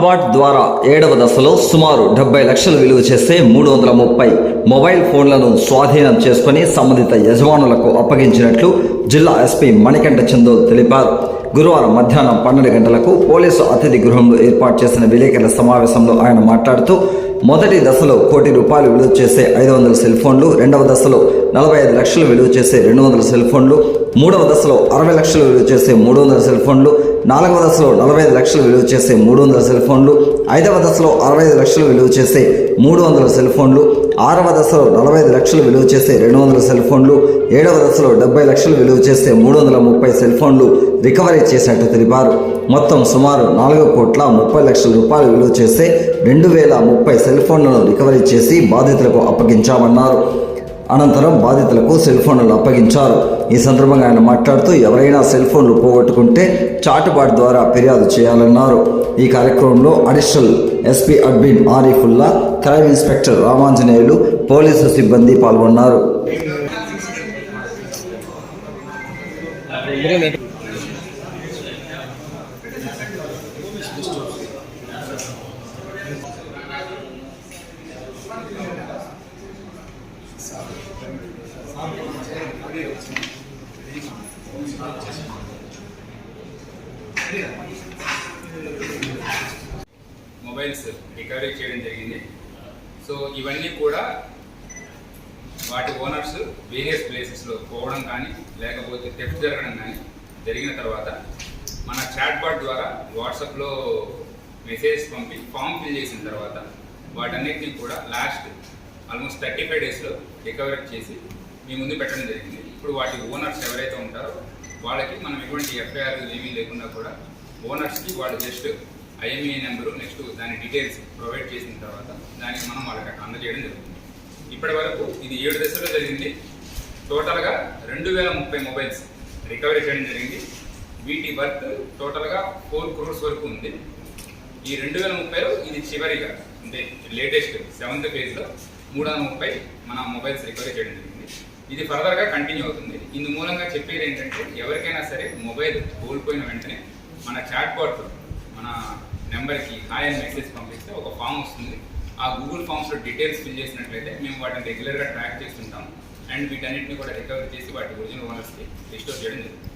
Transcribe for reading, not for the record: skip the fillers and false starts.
Bat ద్వారా 7వ దశలో సుమారు 70 లక్షలు విలువ చేసే 330 మొబైల్ ఫోన్లను స్వాధీనం చేసుకుని సంబంధిత యజమానులకు అప్పగించినట్లు జిల్లా ఎస్పీ మణికంఠ చందోల్ తెలిపారు. గురువారం మధ్యాహ్నం 12 గంటలకు పోలీసు అతిథి గృహంలో ఏర్పాటు చేసిన విలేకరుల సమావేశంలో ఆయన మాట్లాడుతూ, మొదటి దశలో ₹1 కోటి విలువ చేసే 500 సెల్ ఫోన్లు, రెండవ దశలో 45 లక్షలు విలువ చేసే 200 సెల్ ఫోన్లు, మూడవ దశలో 60 లక్షలు విలువ చేసే 300 సెల్ ఫోన్లు, నాలుగవ దశలో 45 లక్షలు విలువ చేసే 300 సెల్ ఫోన్లు, ఐదవ దశలో 65 లక్షలు విలువ చేసే 300 సెల్ ఫోన్లు, ఆరవ దశలో 45 లక్షలు విలువ చేసే 200 సెల్ ఫోన్లు, ఏడవ దశలో 70 లక్షలు విలువ చేసే 330 సెల్ ఫోన్లు రికవరీ చేసినట్టు తెలిపారు. మొత్తం సుమారు ₹4,30,00,000 విలువ చేసే 2030 సెల్ ఫోన్లను రికవరీ చేసి బాధితులకు అప్పగించామన్నారు. అనంతరం బాధితులకు సెల్ ఫోన్లను అప్పగించారు. ఈ సందర్భంగా ఆయన మాట్లాడుతూ, ఎవరైనా సెల్ ఫోన్లు పోగొట్టుకుంటే చాటుబాటు ద్వారా ఫిర్యాదు చేయాలన్నారు. ఈ కార్యక్రమంలో additional SP admin Arifulla, crime inspector Ramanjaneyulu, police సిబ్బంది పాల్గొన్నారు. మొబైల్స్ రికవరీ చేయడం జరిగింది. సో ఇవన్నీ కూడా వాటి ఓనర్స్ వేరియస్ ప్లేసెస్లో పోవడం కానీ లేకపోతే థెఫ్ట్ జరగడం కానీ జరిగిన తర్వాత మన చాట్ బాట్ ద్వారా వాట్సాప్లో మెసేజ్ పంపి ఫామ్ ఫిల్ చేసిన తర్వాత వాటన్నిటిని కూడా లాస్ట్ ఆల్మోస్ట్ 35 డేస్లో రికవరీ చేసి మీ ముందు పెట్టడం జరిగింది. ఇప్పుడు వాటి ఓనర్స్ ఎవరైతే ఉంటారో వాళ్ళకి మనం ఎటువంటి ఎఫ్ఐఆర్ ఏమీ లేకుండా కూడా ఓనర్స్కి వాళ్ళు జస్ట్ IMEI నెంబరు, నెక్స్ట్ దాని డీటెయిల్స్ ప్రొవైడ్ చేసిన తర్వాత దానికి మనం వాళ్ళకి అందజేయడం జరుగుతుంది. ఇప్పటి వరకు ఇది 7 దశలో జరిగింది. టోటల్గా 2030 మొబైల్స్ రికవరీ చేయడం జరిగింది. వీటి వర్త్ టోటల్గా 4 crores వరకు ఉంది. ఈ 2030లో ఇది చివరిగా అంటే లేటెస్ట్ 7th ఫేజ్లో 330 మన మొబైల్స్ రికవరీ చేయడం జరిగింది. ఇది ఫర్దర్గా కంటిన్యూ అవుతుంది. ఇందు మూలంగా చెప్పేది ఏంటంటే, ఎవరికైనా సరే మొబైల్ కోల్పోయిన వెంటనే మన చాట్ బాట్ మన నెంబర్కి హాయ్ అని మెసేజ్ పంపిస్తే ఒక ఫామ్ వస్తుంది. ఆ గూగుల్ ఫామ్స్లో డీటెయిల్స్ ఫిల్ చేసినట్లయితే మేము వాటిని రెగ్యులర్గా ట్రాక్ చేస్తుంటాము. అండ్ వీటన్నిటిని కూడా రికవరీ చేసి వాటి ఒరిజినల్ ఓనర్స్కి రిస్టోర్ చేయడం జరుగుతుంది.